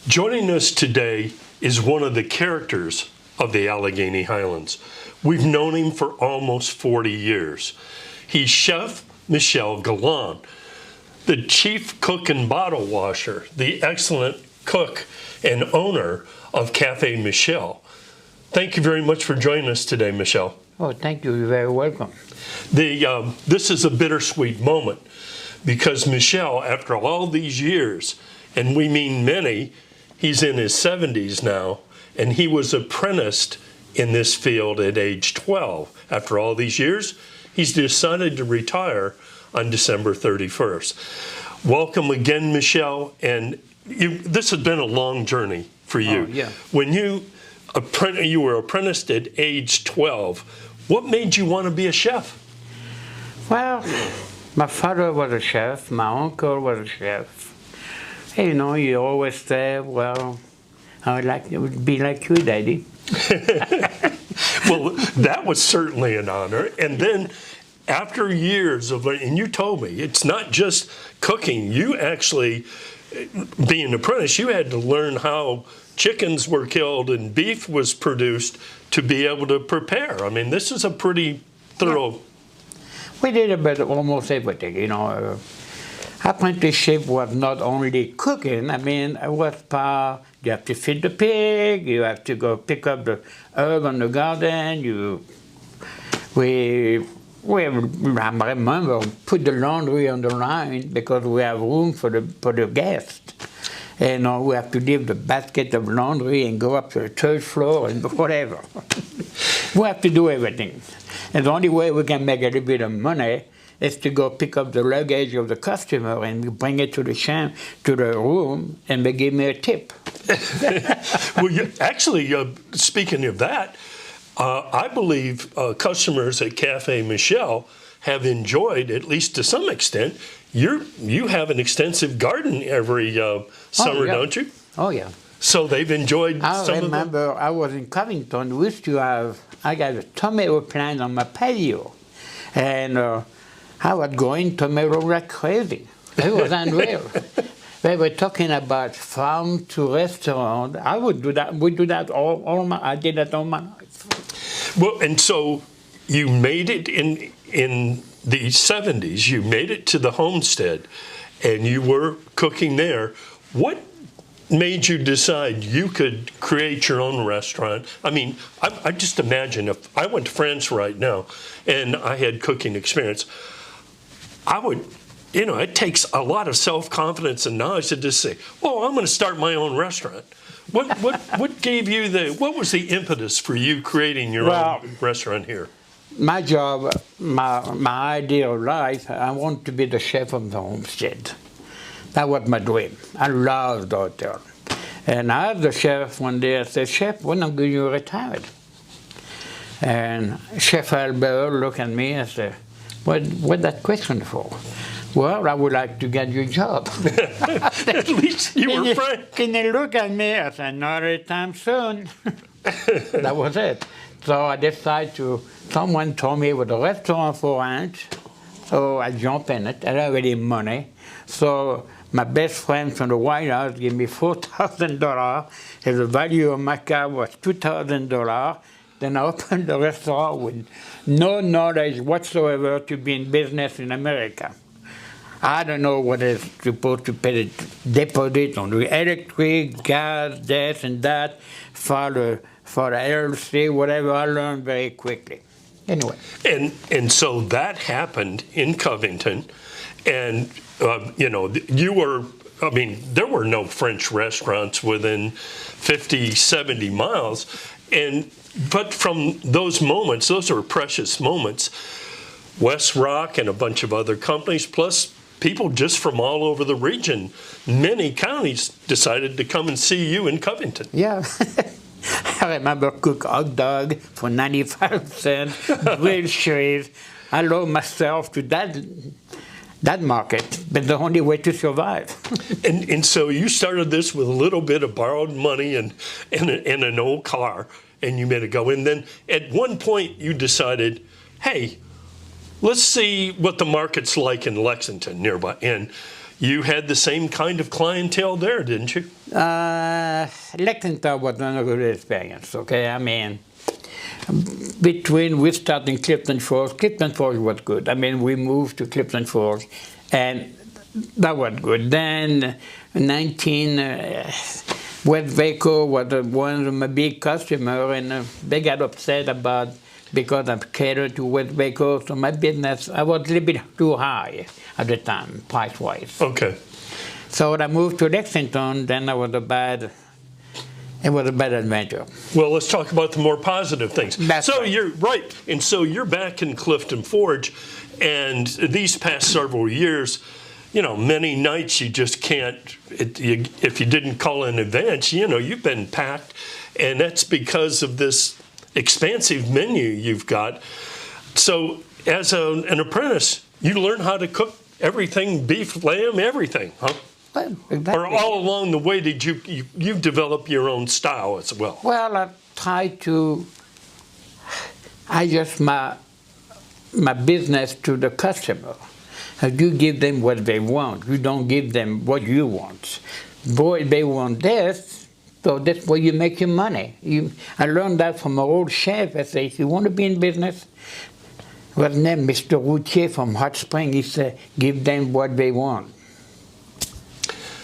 Joining us today is one of the characters of the Allegheny Highlands. We've known him for almost 40 years. He's Chef Michel Galand, the chief cook and bottle washer, the excellent cook and owner of Cafe Michel. Thank you very much for joining us today, Michel. Oh, thank you. You're very welcome. This is a bittersweet moment because Michel, after all these years, and we mean many, he's in his 70s now, and he was apprenticed in this field at age 12. After all these years, he's decided to retire on December 31st. Welcome again, Michel, and this has been a long journey for you. Oh, yeah. When you were apprenticed at age 12, what made you want to be a chef? Well, my father was a chef. My uncle was a chef. Hey, you know, you always say, well, I would like to be like you, Daddy. Well, that was certainly an honor. And then after years of learning, and you told me, it's not just cooking. You actually, being an apprentice, you had to learn how chickens were killed and beef was produced to be able to prepare. I mean, this is a pretty thorough... We did about almost everything, you know. Apprenticeship was not only cooking. I mean, it was part, you have to feed the pig, you have to go pick up the herb on the garden, I remember, put the laundry on the line because we have room for the guests. And we have to leave the basket of laundry and go up to the third floor and whatever. We have to do everything. And the only way we can make a little bit of money is to go pick up the luggage of the customer and bring it to the room, and they give me a tip. Well, speaking of that, I believe customers at Cafe Michel have enjoyed, at least to some extent, you have an extensive garden every summer, don't you? Oh, yeah. So they've enjoyed some of them? I remember I was in Covington. We used to I got a tomato plant on my patio. And I was going tomato like crazy. It was unreal. They were talking about farm to restaurant. I would do that. We do that I did that all my life. Well, and so you made it in the 70s. You made it to the Homestead, and you were cooking there. What made you decide you could create your own restaurant? I mean, I just imagine if I went to France right now and I had cooking experience, I would, it takes a lot of self-confidence and knowledge to just say, oh, I'm going to start my own restaurant. What gave you what was the impetus for you creating your own restaurant here? My job, my idea of life, I want to be the chef of the Homestead. That was my dream. I loved the hotel. And I asked the chef one day, I said, Chef, when are you retired? And Chef Albert looked at me and said, what that question for? Well, I would like to get your job. At least you were frank. Can you look at me? I said, not anytime soon. That was it. So I decided someone told me it was a restaurant for rent. So I jumped in it. I didn't have any money. So my best friend from the White House gave me $4,000. And the value of my car was $2,000. Then I opened the restaurant with no knowledge whatsoever to be in business in America. I don't know what is supposed to pay the deposit on the electric, gas, this and that, for the LLC, whatever. I learned very quickly. Anyway. And so that happened in Covington, and you were, I mean, there were no French restaurants within 50, 70 miles, but from those moments, those are precious moments. West Rock and a bunch of other companies, plus people just from all over the region, many counties decided to come and see you in Covington. Yeah. I remember cook hot dog for 95 cents, grilled cheese. I love myself to that market, but the only way to survive. And so you started this with a little bit of borrowed money and an old car, and you made it go. And then at one point you decided, hey, let's see what the market's like in Lexington nearby. And you had the same kind of clientele there, didn't you? Lexington was not a good experience, okay? I mean, between we started in Clifton Forge was good. I mean, we moved to Clifton Forge, and that was good. Then, West Vaco was one of my big customers, and they got upset about because I'm catered to West Vaco, so my business, I was a little bit too high at the time, price-wise. Okay. So when I moved to Lexington, then it was a bad adventure. Well, let's talk about the more positive things. That's so right. you're right, and so you're back in Clifton Forge, and these past several years, many nights you just can't. If you didn't call in advance, you've been packed, and that's because of this expansive menu you've got. So as an apprentice, you learn how to cook everything, beef, lamb, everything, huh? Well, exactly. Or all along the way, did you develop your own style as well? Well, I try to adjust my business to the customer. You give them what they want. You don't give them what you want. Boy, they want this, so that's where you make your money. I learned that from an old chef. I say, if you want to be in business, what's his name, Mr. Routier from Hot Spring, he said, give them what they want.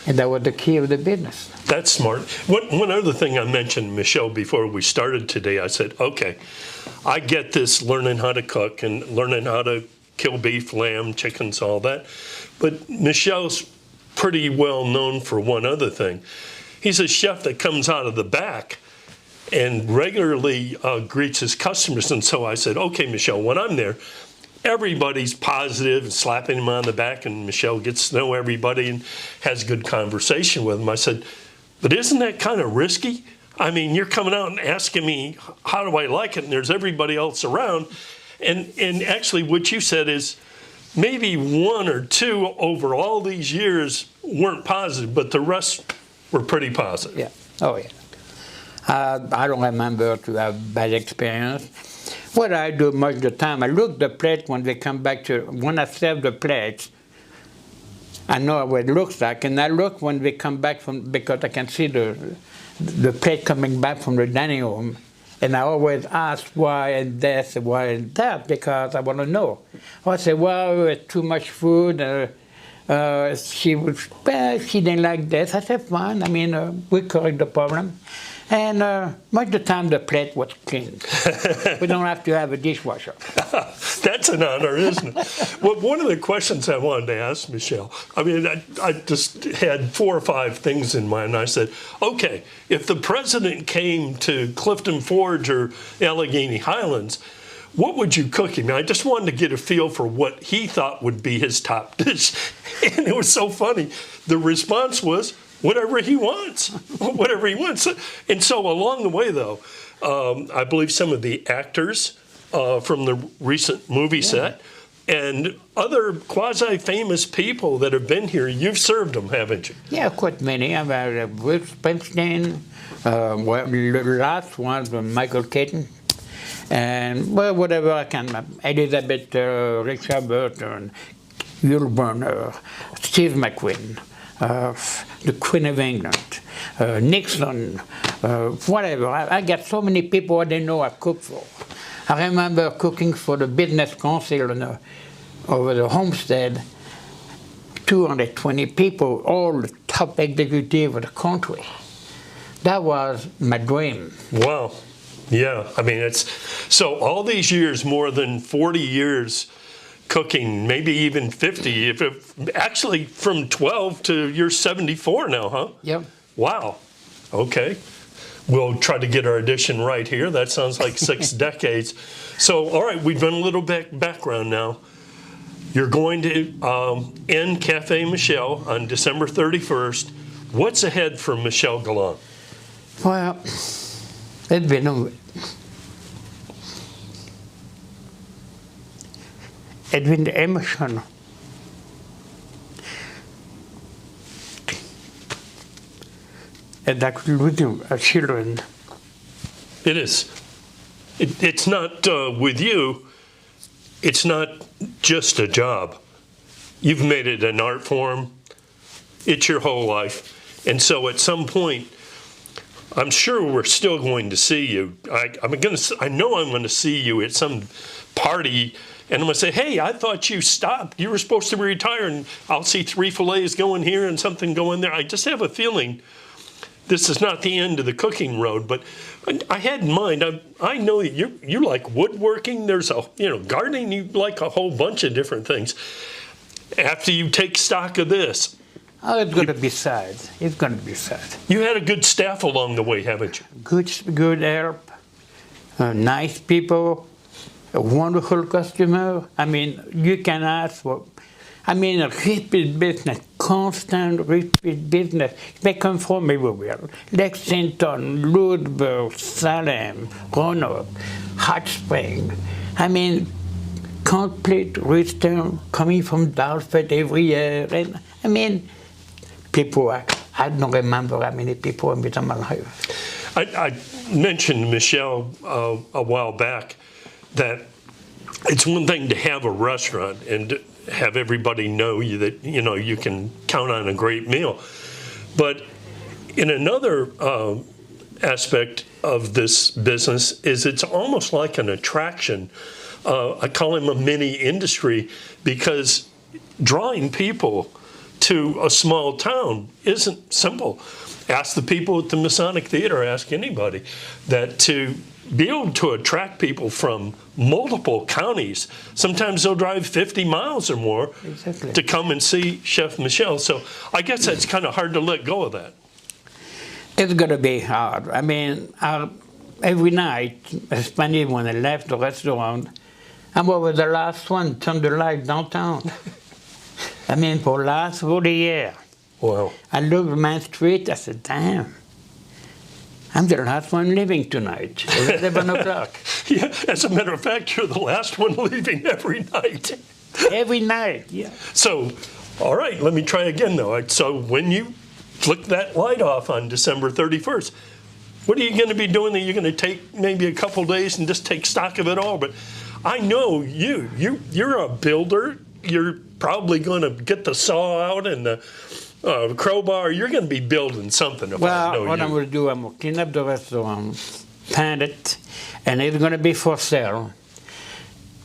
And that was the key of the business. That's smart. One other thing I mentioned, Michel, before we started today, I said, okay, I get this learning how to cook and learning how to kill beef, lamb, chickens, all that. But Michel's pretty well known for one other thing. He's a chef that comes out of the back and regularly greets his customers. And so I said, okay, Michel, when I'm there, everybody's positive and slapping him on the back, and Michel gets to know everybody and has good conversation with him. I said, but isn't that kind of risky? I mean, you're coming out and asking me, how do I like it? And there's everybody else around. And actually what you said is maybe one or two over all these years weren't positive, but the rest were pretty positive. Yeah. Oh, yeah. I don't remember to have bad experience. What I do most of the time, I look the plate when they come back when I serve the plates, I know what it looks like, and I look when they come back because I can see the plate coming back from the dining room, and I always ask why and this, why and that, because I want to know. Or I say, well, it's too much food, she didn't like this. I said, fine, I mean, we correct the problem. And most of the time the plate was clean. We don't have to have a dishwasher. That's an honor, isn't it? Well, one of the questions I wanted to ask Michel, I mean, I just had 4 or 5 things in mind. I said, okay, if the president came to Clifton Forge or Allegheny Highlands, what would you cook him? I just wanted to get a feel for what he thought would be his top dish. And it was so funny. The response was, whatever he wants, whatever he wants. And so along the way, though, I believe some of the actors from the recent movie set and other quasi-famous people that have been here, you've served them, haven't you? Yeah, quite many. I've had Will Springsteen, the last one was Michael Keaton, and well, whatever I can. Elizabeth, Richard Burton, Yul Brynner, Steve McQueen. The Queen of England, Nixon, whatever. I get so many people I didn't know I cooked for. I remember cooking for the business council over the Homestead, 220 people, all the top executives of the country. That was my dream. Wow. Yeah. I mean, it's so all these years, more than 40 years cooking, maybe even 50, actually from 12 to you're 74 now, huh? Yep. Wow. Okay. We'll try to get our addition right here. That sounds like 6 decades. So, all right, we've done a little bit background now. You're going to end Cafe Michel on December 31st. What's ahead for Michel Galand? Well, it's been emotional. And that losing children. It is. It's not with you. It's not just a job. You've made it an art form. it's your whole life. And so at some point, I'm sure we're still going to see you. I know I'm going to see you at some party, and I'm going to say, hey, I thought you stopped. You were supposed to retire, and I'll see 3 fillets going here and something going there. I just have a feeling this is not the end of the cooking road, but I had in mind, I know you like woodworking. There's gardening, you like a whole bunch of different things. After you take stock of this, oh, it's going to be sad. It's going to be sad. You had a good staff along the way, haven't you? Good help, nice people, a wonderful customer. I mean, you can ask for, a repeat business, constant repeat business. They come from everywhere. Lexington, Louisville, Salem, Roanoke, Hot Spring. Complete return coming from Dalford every year. And people, I don't remember how many people I met in my life. I mentioned, Michel, a while back that it's one thing to have a restaurant and have everybody know that you can count on a great meal. But in another aspect of this business is it's almost like an attraction. I call him a mini industry because drawing people to a small town isn't simple. Ask the people at the Masonic Theater, ask anybody, that to be able to attract people from multiple counties, sometimes they'll drive 50 miles or more to come and see Chef Michel. So I guess that's kind of hard to let go of that. It's going to be hard. Every night, especially when I left the restaurant, I was the last one to turn the light downtown. For the last 40 years. Wow. I looked at my street, I said, damn, I'm the last one leaving tonight. It's 11 o'clock. Yeah, as a matter of fact, you're the last one leaving every night. Every night, yeah. So, all right, let me try again, though. So when you flick that light off on December 31st, what are you going to be doing? Are you going to take maybe a couple days and just take stock of it all? But I know you're a builder. You're probably going to get the saw out and the crowbar. You're going to be building something. I'm going to do, I'm going to clean up the restaurant, paint it, and it's going to be for sale.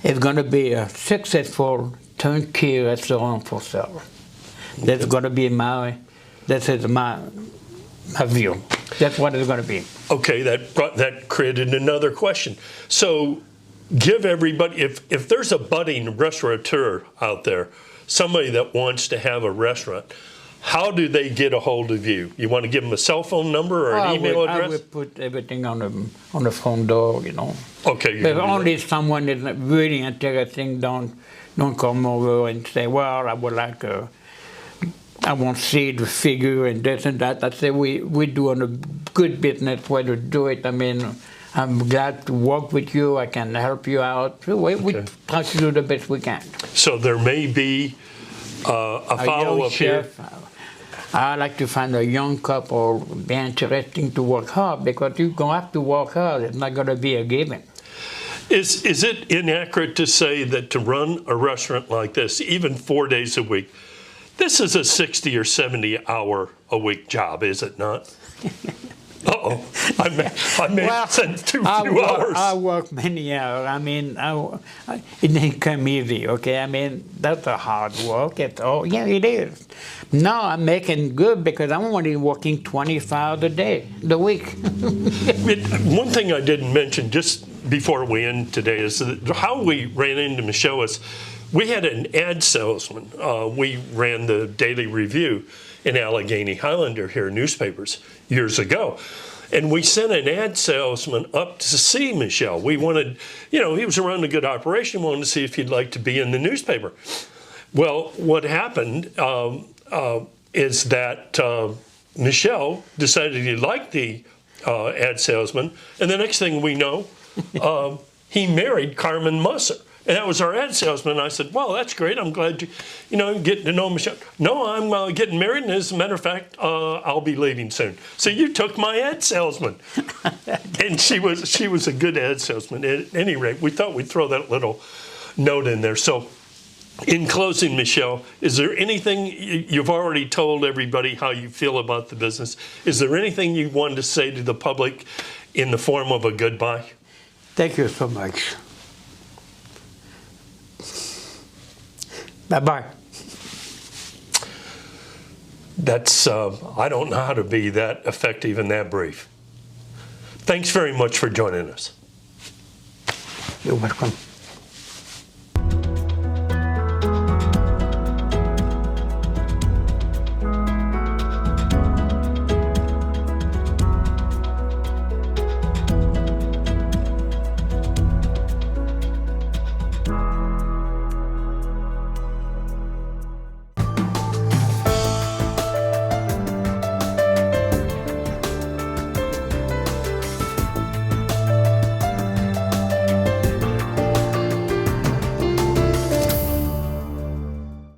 It's going to be a successful turnkey restaurant for sale. That's going to be my view. That's what it's going to be. Okay, that created another question. So give everybody, if there's a budding restaurateur out there, somebody that wants to have a restaurant, how do they get a hold of you? You want to give them a cell phone number or an email address? I will put everything on the front door, Okay. But only if someone is really interesting, don't come over and say, well, I would like I want to see the figure and this and that. I say we do a good business way to do it. I'm glad to work with you. I can help you out. We try to do the best we can. So there may be a follow-up here. I like to find a young couple, be interesting to work hard, because you're going to have to work hard. It's not going to be a given. Is it inaccurate to say that to run a restaurant like this, even 4 days a week, this is a 60 or 70 hour a week job, is it not? Uh-oh, I may have said too few hours. I work many hours. It didn't come easy, okay? That's a hard work. It is. Now I'm making good because I'm only working 25 hours a day, the week. One thing I didn't mention just before we end today is that how we ran into Michel is we had an ad salesman. We ran the Daily Review in Allegheny Highlander here, newspapers, years ago. And we sent an ad salesman up to see Michel. We wanted, he was running a good operation, wanted to see if he'd like to be in the newspaper. Well, what happened is that Michel decided he liked the ad salesman, and the next thing we know, he married Carmen Musser. And that was our ad salesman. I said, well, that's great. I'm glad you getting to know Michel. No, I'm getting married, and as a matter of fact, I'll be leaving soon. So you took my ad salesman. And she was a good ad salesman. At any rate, we thought we'd throw that little note in there. So In closing, Michel, is there anything, you've already told everybody how you feel about the business. Is there anything you wanted to say to the public in the form of a goodbye? Thank you so much. Bye-bye. That's, I don't know how to be that effective and that brief. Thanks very much for joining us. You're welcome.